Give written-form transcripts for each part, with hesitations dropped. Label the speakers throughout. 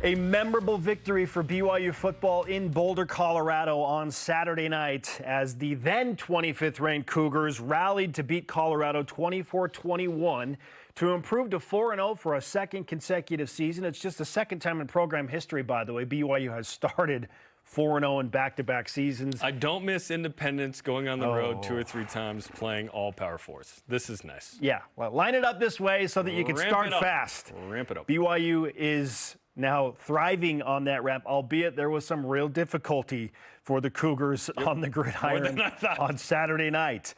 Speaker 1: A memorable victory for BYU football in Boulder, Colorado on Saturday night as the then 25th ranked Cougars rallied to beat Colorado 24-21 to improve to 4-0 for a second consecutive season. It's just the second time in program history, by the way, BYU has started 4-0 in back-to-back seasons.
Speaker 2: I don't miss Independence going on the road 2 or 3 times playing all Power Fours. This is nice.
Speaker 1: Yeah, well, line it up this way so that you can start fast.
Speaker 2: Ramp it up.
Speaker 1: BYU is now thriving on that ramp, albeit there was some real difficulty for the Cougars on the gridiron on Saturday night.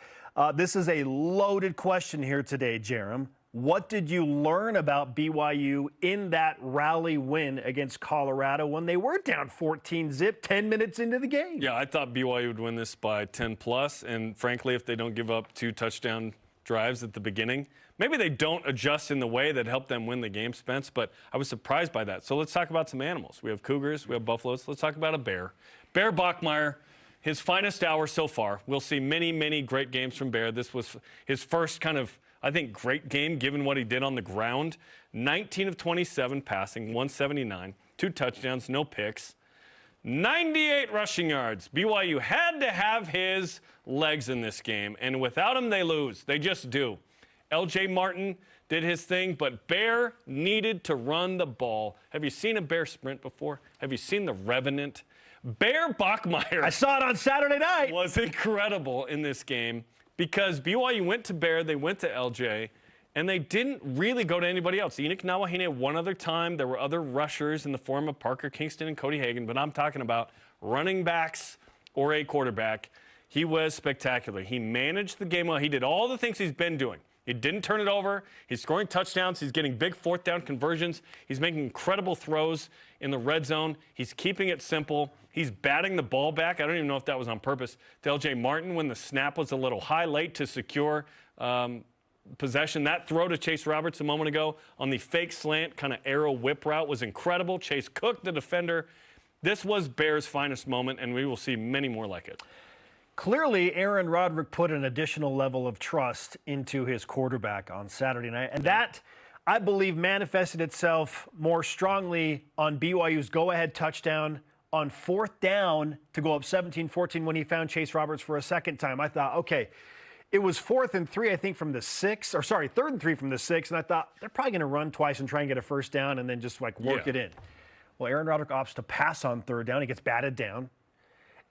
Speaker 1: This is a loaded question here today, Jarom. What did you learn about BYU in that rally win against Colorado when they were down 14-0, 10 minutes into the game?
Speaker 2: Yeah, I thought BYU would win this by 10+, and frankly, if they don't give up 2 touchdown drives at the beginning, maybe they don't adjust in the way that helped them win the game, Spence, but I was surprised by that. So let's talk about some animals. We have Cougars, we have Buffaloes. Let's talk about a bear. Bear Bachmeier, his finest hour so far. We'll see many, many great games from Bear. This was his first kind of, I think, great game given what he did on the ground. 19 of 27 passing, 179, 2 touchdowns, no picks. 98 rushing yards. BYU had to have his legs in this game, and without him, they lose. They just do. LJ Martin did his thing, but Bear needed to run the ball. Have you seen a Bear sprint before? Have you seen the Revenant? Bear Bachmeier.
Speaker 1: I saw it on Saturday night.
Speaker 2: Was incredible in this game because BYU went to Bear, they went to LJ, and they didn't really go to anybody else. Enoch Nawahine one other time. There were other rushers in the form of Parker Kingston and Cody Hagan, but I'm talking about running backs or a quarterback. He was spectacular. He managed the game well. He did all the things he's been doing. He didn't turn it over. He's scoring touchdowns. He's getting big 4th down conversions. He's making incredible throws in the red zone. He's keeping it simple. He's batting the ball back. I don't even know if that was on purpose to LJ Martin when the snap was a little high late to secure possession. That throw to Chase Roberts a moment ago on the fake slant kind of arrow whip route was incredible. Chase cooked the defender. This was Bear's finest moment, and we will see many more like it.
Speaker 1: Clearly, Aaron Roderick put an additional level of trust into his quarterback on Saturday night, and that, I believe, manifested itself more strongly on BYU's go-ahead touchdown on 4th down to go up 17-14 when he found Chase Roberts for a second time. I thought, okay, it was 4th and 3, I think, from the 6, or sorry, 3rd and 3 from the 6, and I thought they're probably going to run twice and try and get a first down and then just like work it in. Well, Aaron Roderick opts to pass on 3rd down. He gets batted down.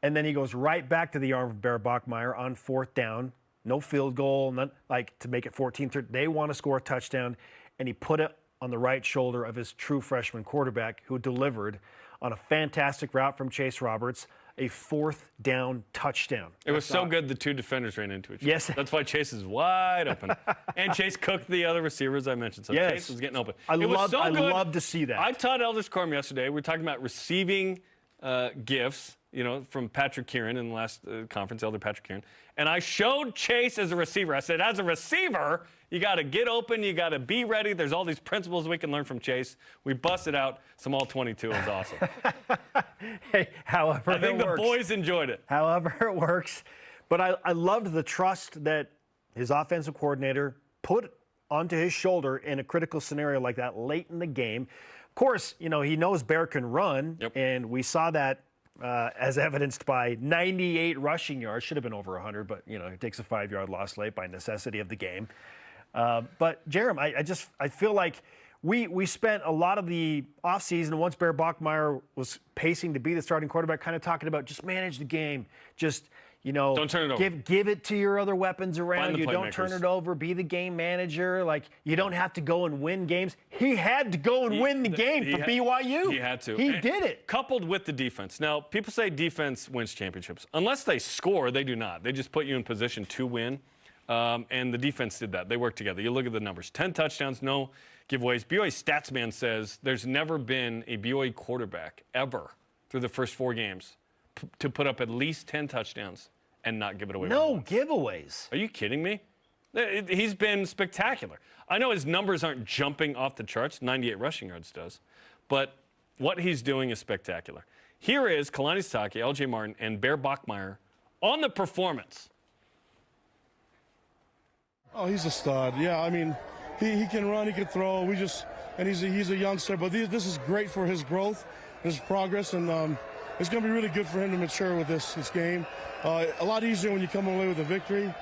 Speaker 1: And then he goes right back to the arm of Bear Bachmeier on 4th down. No field goal, not like to make it 14-13. They want to score a touchdown, and he put it on the right shoulder of his true freshman quarterback, who delivered on a fantastic route from Chase Roberts, a 4th down touchdown.
Speaker 2: It was so good the 2 defenders ran into each other.
Speaker 1: Yes.
Speaker 2: That's why Chase is wide open. And Chase cooked the other receivers I mentioned. So Chase was getting open.
Speaker 1: I love to see that.
Speaker 2: I taught Elders Corm yesterday. We were talking about receiving gifts, you know, from Patrick Kieran in the last conference, Elder Patrick Kieran. And I showed Chase as a receiver. I said, as a receiver, you got to get open. You got to be ready. There's all these principles we can learn from Chase. We busted out some all-22. It was awesome.
Speaker 1: Hey, however,
Speaker 2: I think the boys enjoyed it.
Speaker 1: However it works. But I loved the trust that his offensive coordinator put onto his shoulder in a critical scenario like that late in the game. Of course, you know, he knows Bear can run, and we saw that as evidenced by 98 rushing yards. Should have been over 100, but, you know, it takes a 5-yard loss late by necessity of the game. But, Jarom, I feel like we spent a lot of the offseason, once Bear Bachmeier was pacing to be the starting quarterback, kind of talking about just manage the game. Just, you know,
Speaker 2: don't turn it over.
Speaker 1: Give it to your other weapons around you. Don't turn it over. Be the game manager. Like, you don't have to go and win games. He had to go and win the game for BYU.
Speaker 2: He had to.
Speaker 1: He did it.
Speaker 2: Coupled with the defense. Now, people say defense wins championships. Unless they score, they do not. They just put you in position to win. And the defense did that. They worked together. You look at the numbers. 10 touchdowns, no giveaways. BYU Statsman says there's never been a BYU quarterback ever through the first 4 games to put up at least 10 touchdowns and not give it away.
Speaker 1: No giveaways.
Speaker 2: Are you kidding me? He's been spectacular. I know his numbers aren't jumping off the charts. 98 rushing yards does. But what he's doing is spectacular. Here is Kalani Sitake, LJ Martin, and Bear Bachmeier on the performance.
Speaker 3: Oh, he's a stud. Yeah, I mean, he can run, he can throw. We just, and he's a youngster. But this is great for his growth, his progress, and it's going to be really good for him to mature with this game. A lot easier when you come away with a victory.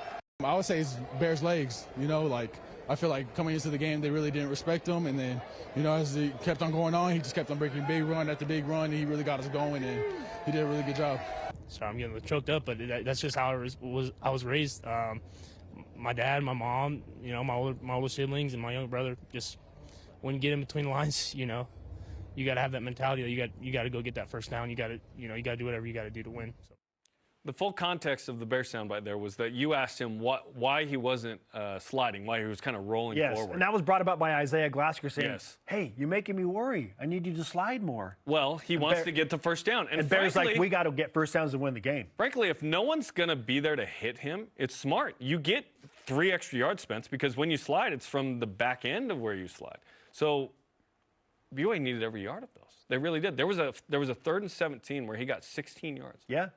Speaker 4: I would say it's Bears' legs. You know, like I feel like coming into the game, they really didn't respect him, and then, you know, as it kept on going on, he just kept on breaking big run after big run. And he really got us going, and he did a really good job.
Speaker 5: Sorry, I'm getting choked up, but that's just how I was raised. My dad, my mom, you know, my older siblings, and my younger brother just wouldn't get in between the lines. You know, you got to have that mentality that you got to go get that first down. You got to do whatever you got to do to win. So.
Speaker 2: The full context of the Bears soundbite there was that you asked him why he wasn't sliding, why he was kind of rolling forward.
Speaker 1: And that was brought about by Isaiah Glasgow saying,
Speaker 2: yes.
Speaker 1: Hey, you're making me worry. I need you to slide more.
Speaker 2: Well, he wants to get the first down.
Speaker 1: And Bears like, we got to get first downs to win the game.
Speaker 2: Frankly, if no one's going to be there to hit him, it's smart. You get 3 extra yards, Spence, because when you slide, it's from the back end of where you slide. So BYU needed every yard of those. They really did. There was a 3rd and 17 where he got 16 yards.
Speaker 1: Yeah.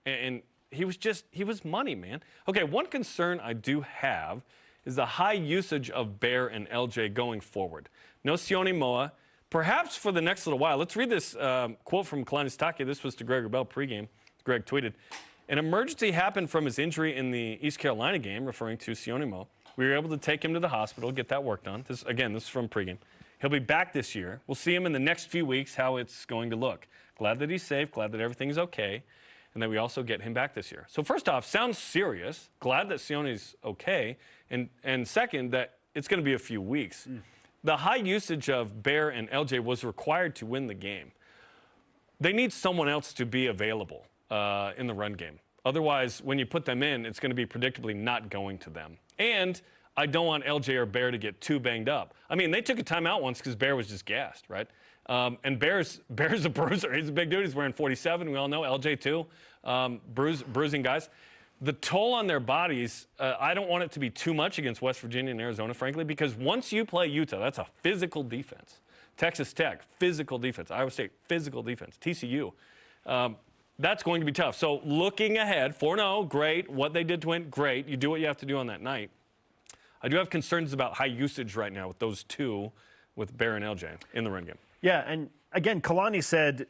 Speaker 2: And he was money, man. Okay, one concern I do have is the high usage of Bear and LJ going forward. No Sione Moa, perhaps for the next little while. Let's read this quote from Kalani Sitake. This was to Greg Bell pregame. Greg tweeted, "An emergency happened from his injury in the East Carolina game," referring to Sione Moa. "We were able to take him to the hospital, get that work done." This is from pregame. "He'll be back this year. We'll see him in the next few weeks, how it's going to look. Glad that he's safe, glad that everything's okay, and that we also get him back this year." So first off, sounds serious. Glad that Sione's okay. And second, that it's going to be a few weeks. The high usage of Bear and LJ was required to win the game. They need someone else to be available in the run game. Otherwise, when you put them in, it's going to be predictably not going to them. And I don't want LJ or Bear to get too banged up. I mean, they took a timeout once because Bear was just gassed, right? And Bear's a bruiser. He's a big dude. He's wearing 47. We all know LJ too. Bruising guys. The toll on their bodies, I don't want it to be too much against West Virginia and Arizona, frankly, because once you play Utah, that's a physical defense. Texas Tech, physical defense. Iowa State, physical defense. TCU. That's going to be tough. So looking ahead, 4-0, great. What they did to win, great. You do what you have to do on that night. I do have concerns about high usage right now with those two, with Bear and LJ in the run game.
Speaker 1: Yeah, and again, Kalani said,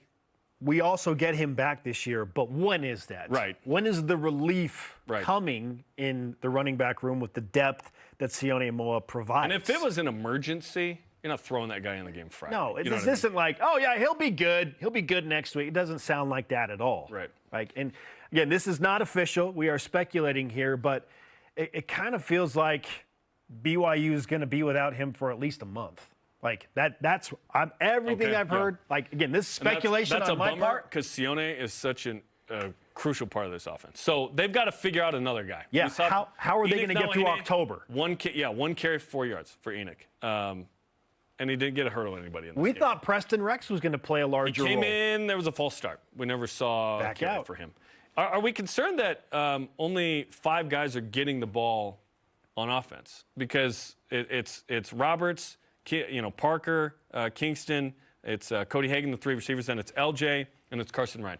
Speaker 1: we also get him back this year, but when is that?
Speaker 2: Right.
Speaker 1: When is the relief coming in the running back room with the depth that Sione Moa provides?
Speaker 2: And if it was an emergency, you're not throwing that guy in the game Friday.
Speaker 1: No, this isn't like, oh, yeah, he'll be good. He'll be good next week. It doesn't sound like that at all.
Speaker 2: Right.
Speaker 1: Like, and again, this is not official. We are speculating here, but it kind of feels like BYU is going to be without him for at least a month. Like that's everything I've heard. Like again, this speculation
Speaker 2: that's
Speaker 1: on my part
Speaker 2: because Sione is such a crucial part of this offense. So they've got to figure out another guy.
Speaker 1: Yeah. How are they going to get through October?
Speaker 2: One carry for 4 yards for Enoch, and he didn't get a hurdle on anybody in this
Speaker 1: We
Speaker 2: game.
Speaker 1: thought Preston Rex was going to play a larger role.
Speaker 2: He came in. There was a false start. We never saw
Speaker 1: back
Speaker 2: a carry
Speaker 1: out
Speaker 2: for him. Are we concerned that only 5 guys are getting the ball on offense? Because it's Roberts, Parker, Kingston, it's Cody Hagan, the 3 receivers, then it's LJ, and it's Carson Ryan.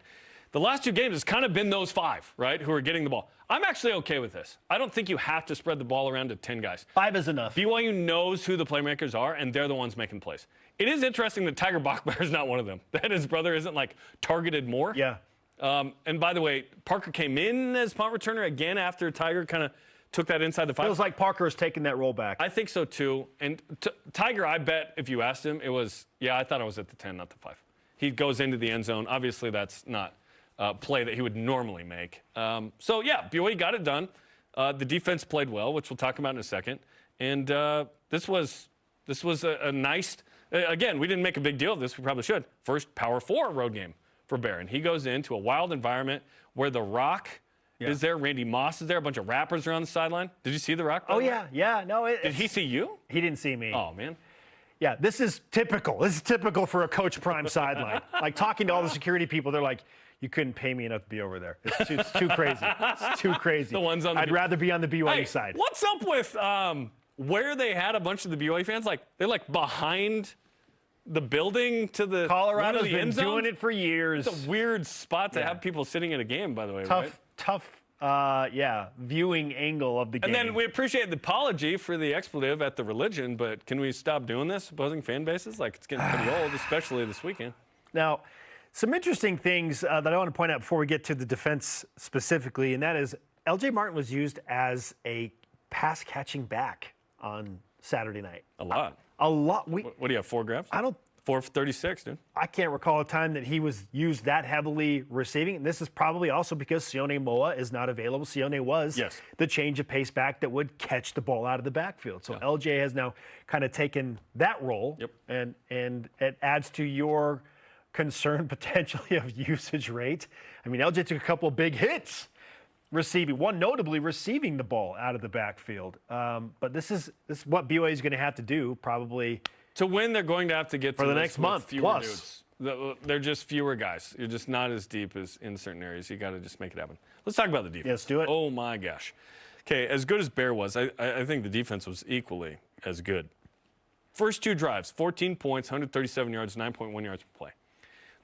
Speaker 2: The last 2 games has kind of been those 5, right, who are getting the ball. I'm actually okay with this. I don't think you have to spread the ball around to 10 guys.
Speaker 1: 5 is enough.
Speaker 2: BYU knows who the playmakers are, and they're the ones making plays. It is interesting that Tiger Bachmeier is not one of them, that his brother isn't, targeted more.
Speaker 1: Yeah.
Speaker 2: And by the way, Parker came in as punt returner again after Tiger kind of took that inside the 5.
Speaker 1: Feels like Parker is taking that role back.
Speaker 2: I think so, too. And Tiger, I bet if you asked him, it was, I thought I was at the 10, not the 5. He goes into the end zone. Obviously, that's not a play that he would normally make. BYU got it done. The defense played well, which we'll talk about in a second. And this was a nice again, we didn't make a big deal of this. We probably should. First Power 4 road game for Bear. And he goes into a wild environment where the Rock is there. Randy Moss is there. A bunch of rappers are on the sideline. Did you see the Rock?
Speaker 1: Oh, yeah. Yeah. No.
Speaker 2: Did he see you?
Speaker 1: He didn't see me.
Speaker 2: Oh, man.
Speaker 1: Yeah, this is typical. This is typical for a Coach Prime sideline. Like talking to all the security people, they're like, you couldn't pay me enough to be over there. It's too crazy. It's too crazy.
Speaker 2: The ones on
Speaker 1: I'd rather be on the BYU side.
Speaker 2: What's up with where they had a bunch of the BYU fans? They're behind the building to the
Speaker 1: Colorado's
Speaker 2: the
Speaker 1: been
Speaker 2: end zone?
Speaker 1: doing it for years.
Speaker 2: It's a weird spot to have people sitting in a game, by the way.
Speaker 1: Tough viewing angle of the game.
Speaker 2: And then we appreciate the apology for the expletive at the religion, but can we stop doing this, opposing fan bases? Like, it's getting pretty old, especially this weekend.
Speaker 1: Now, some interesting things that I want to point out before we get to the defense specifically, and that is L.J. Martin was used as a pass-catching back on Saturday night.
Speaker 2: A lot.
Speaker 1: A lot.
Speaker 2: What do you have, 4 grabs? 4 for 36, dude.
Speaker 1: I can't recall a time that he was used that heavily receiving. And this is probably also because Sione Moa is not available. Sione was the change of pace back that would catch the ball out of the backfield. So LJ has now kind of taken that role. And it adds to your concern potentially of usage rate. I mean, LJ took a couple of big hits receiving, one notably receiving the ball out of the backfield. But this is what BYU is going to have to do probably.
Speaker 2: To win, they're going to have to get
Speaker 1: for
Speaker 2: to
Speaker 1: the next month plus.
Speaker 2: Dudes. They're just fewer guys. You're just not as deep as in certain areas. You got to just make it happen. Let's talk about the defense.
Speaker 1: Let's do it.
Speaker 2: Oh my gosh. Okay, as good as Bear was, I think the defense was equally as good. First 2 drives, 14 points, 137 yards, 9.1 yards per play.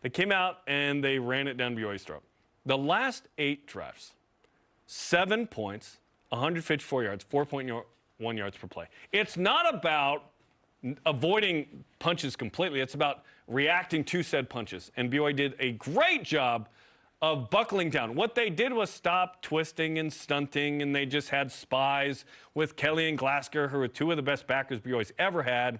Speaker 2: They came out and they ran it down BYU's throat. The last 8 drives, 7 points, 154 yards, 4.1 yards per play. It's not about avoiding punches completely. It's about reacting to said punches. And BYU did a great job of buckling down. What they did was stop twisting and stunting, and they just had spies with Kelly and Glasker, who are 2 of the best backers BYU's ever had.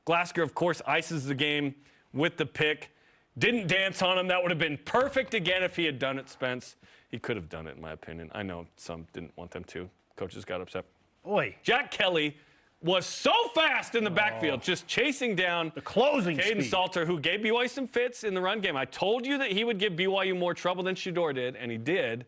Speaker 2: Glasker, of course, ices the game with the pick. Didn't dance on him. That would have been perfect again if he had done it, Spence. He could have done it, in my opinion. I know some didn't want them to. Coaches got upset.
Speaker 1: Boy.
Speaker 2: Jack Kelly was so fast in the backfield, just chasing down
Speaker 1: the closing
Speaker 2: Caden
Speaker 1: speed.
Speaker 2: Salter, who gave BYU some fits in the run game. I told you that he would give BYU more trouble than Shedeur did, and he did.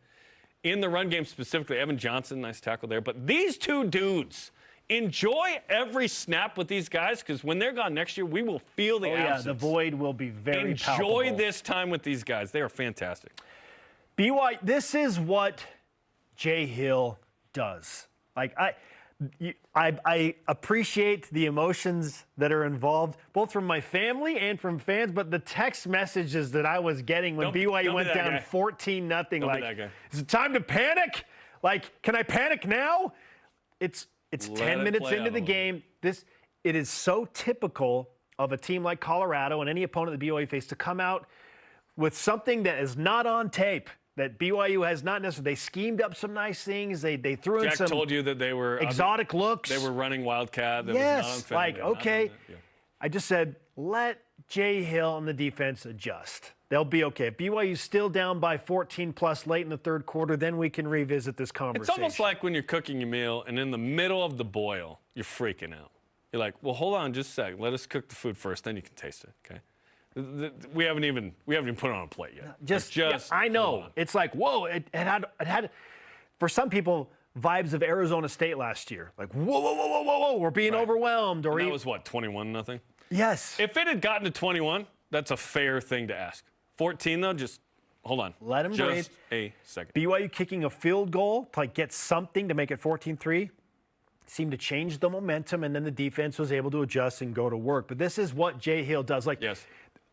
Speaker 2: In the run game specifically, Evan Johnson, nice tackle there. But these 2 dudes, enjoy every snap with these guys, because when they're gone next year, we will feel the absence.
Speaker 1: The void will be very palpable.
Speaker 2: Enjoy this time with these guys. They are fantastic.
Speaker 1: BYU, this is what Jay Hill does. Like, I appreciate the emotions that are involved, both from my family and from fans, but the text messages that I was getting when BYU went down 14-0, like, is it time to panic? Like, can I panic now? It's 10 minutes into the game. It is so typical of a team like Colorado and any opponent that BYU faced to come out with something that is not on tape, that BYU has not necessarily. They schemed up some nice things. They threw in some.
Speaker 2: Jack told you that they were
Speaker 1: exotic looks.
Speaker 2: They were running Wildcat. That
Speaker 1: yes,
Speaker 2: was not
Speaker 1: like, okay. I just said, let Jay Hill and the defense adjust. They'll be okay. If BYU's still down by 14 plus late in the third quarter, then we can revisit this conversation.
Speaker 2: It's almost like when you're cooking your meal and in the middle of the boil, you're freaking out. You're like, well, hold on just a second. Let us cook the food first, then you can taste it, okay? We haven't even put it on a plate yet.
Speaker 1: I know. It's like, whoa, it had, for some people, vibes of Arizona State last year. Like, whoa, we're being overwhelmed. Or
Speaker 2: that was what, 21-0?
Speaker 1: Yes.
Speaker 2: If it had gotten to 21, that's a fair thing to ask. 14, though, just hold on.
Speaker 1: Let him breathe.
Speaker 2: Just a second.
Speaker 1: BYU kicking a field goal to like get something to make it 14-3 seemed to change the momentum, and then the defense was able to adjust and go to work. But this is what Jay Hill does. Like,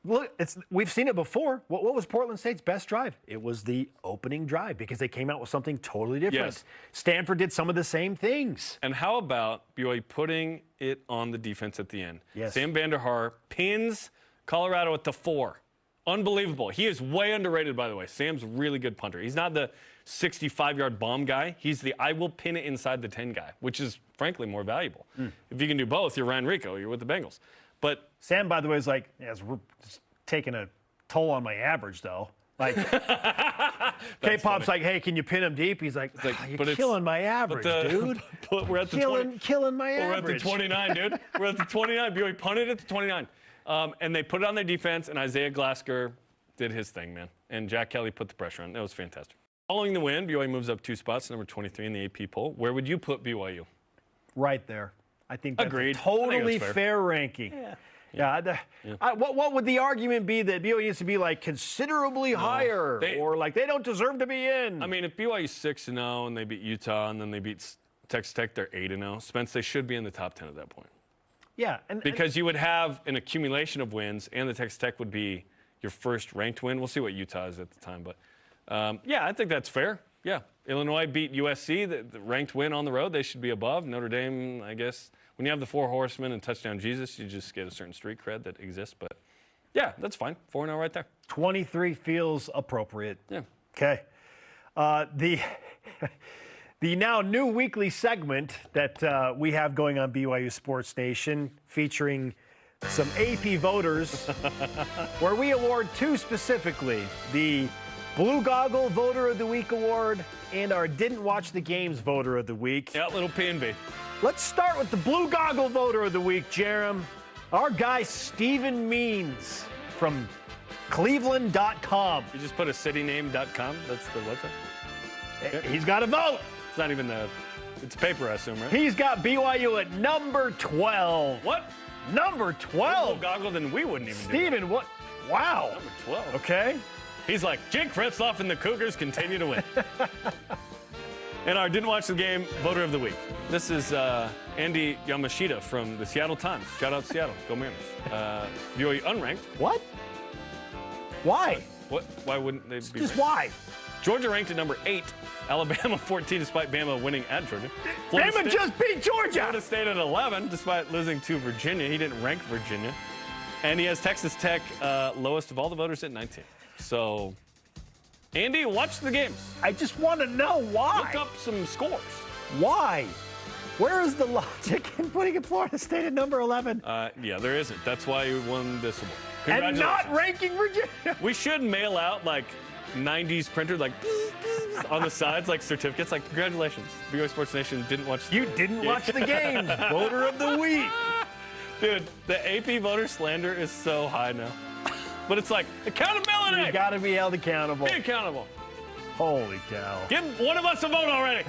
Speaker 1: look, we've seen it before. What was Portland State's best drive? It was the opening drive because they came out with something totally different.
Speaker 2: Yes.
Speaker 1: Stanford did some of the same things.
Speaker 2: And how about BYU putting it on the defense at the end?
Speaker 1: Yes.
Speaker 2: Sam Vanderhaar pins Colorado at the 4. Unbelievable. He is way underrated, by the way. Sam's a really good punter. He's not the 65-yard bomb guy. He's the I will pin it inside the 10 guy, which is, frankly, more valuable. If you can do both, you're Ryan Rico. You're with the Bengals. But
Speaker 1: Sam, by the way, is like, it's taking a toll on my average, though. Like, K-Pop's like, hey, can you pin him deep? He's like, you're killing my average, dude.
Speaker 2: We're at the
Speaker 1: killing my average.
Speaker 2: We're at the 29, dude. We're at the 29. BYU punted at the 29. And they put it on their defense, and Isaiah Glasker did his thing, man. And Jack Kelly put the pressure on. That was fantastic. Following the win, BYU moves up 2 spots, number 23 in the AP poll. Where would you put BYU?
Speaker 1: Right there. I think that's
Speaker 2: Agreed.
Speaker 1: a totally fair ranking. What would the argument be that BYU needs to be like considerably higher, or like they don't deserve to be in?
Speaker 2: I mean, if BYU's 6-0 and they beat Utah and then they beat Texas Tech, they're 8-0. Spence, they should be in the top 10 at that point.
Speaker 1: Yeah,
Speaker 2: because you would have an accumulation of wins, and the Texas Tech would be your first ranked win. We'll see what Utah is at the time, but yeah, I think that's fair. Yeah. Illinois beat USC, the ranked win on the road. They should be above. Notre Dame, I guess, when you have the 4 horsemen and touchdown Jesus, you just get a certain street cred that exists. But, yeah, that's fine. 4-0 right there.
Speaker 1: 23 feels appropriate.
Speaker 2: Yeah.
Speaker 1: Okay. The now new weekly segment that we have going on BYU Sports Nation featuring some AP voters where we award 2 specifically, the Blue Goggle Voter of the Week Award and our Didn't Watch the Games Voter of the Week.
Speaker 2: Yeah, little P&V.
Speaker 1: Let's start with the Blue Goggle Voter of the Week, Jarom. Our guy Stephen Means from Cleveland.com.
Speaker 2: You just put a cityname.com. That's the website.
Speaker 1: He's got a vote.
Speaker 2: It's not even it's paper, I assume, right?
Speaker 1: He's got BYU at number 12.
Speaker 2: What?
Speaker 1: Number 12?
Speaker 2: Goggle, then we wouldn't even do
Speaker 1: Stephen, what? Wow.
Speaker 2: Number 12.
Speaker 1: Okay.
Speaker 2: He's like, Jake Fritzloff and the Cougars continue to win. And our Didn't Watch the Game Voter of the Week. This is Andy Yamashita from the Seattle Times. Shout out Seattle. Go Mariners. BYU unranked.
Speaker 1: What? Why?
Speaker 2: What? Why wouldn't they be
Speaker 1: Just
Speaker 2: ranked?
Speaker 1: why?
Speaker 2: Georgia ranked at number 8. Alabama 14 despite Bama winning at Georgia.
Speaker 1: Bama just beat Georgia.
Speaker 2: Florida State at 11 despite losing to Virginia. He didn't rank Virginia. And he has Texas Tech lowest of all the voters at 19. So, Andy, watch the games.
Speaker 1: I just want to know why.
Speaker 2: Look up some scores.
Speaker 1: Why? Where is the logic in putting Florida State at number 11?
Speaker 2: Yeah, there isn't. That's why you won this award.
Speaker 1: And not ranking Virginia.
Speaker 2: We should mail out like 90s printer, like on the sides, like certificates. Like, congratulations, BYU Sports Nation didn't watch.
Speaker 1: You didn't watch the games. Voter of the week.
Speaker 2: Dude, the AP voter slander is so high now. But it's like accountability.
Speaker 1: You got to be held accountable.
Speaker 2: Be accountable.
Speaker 1: Holy cow.
Speaker 2: Give one of us a vote already.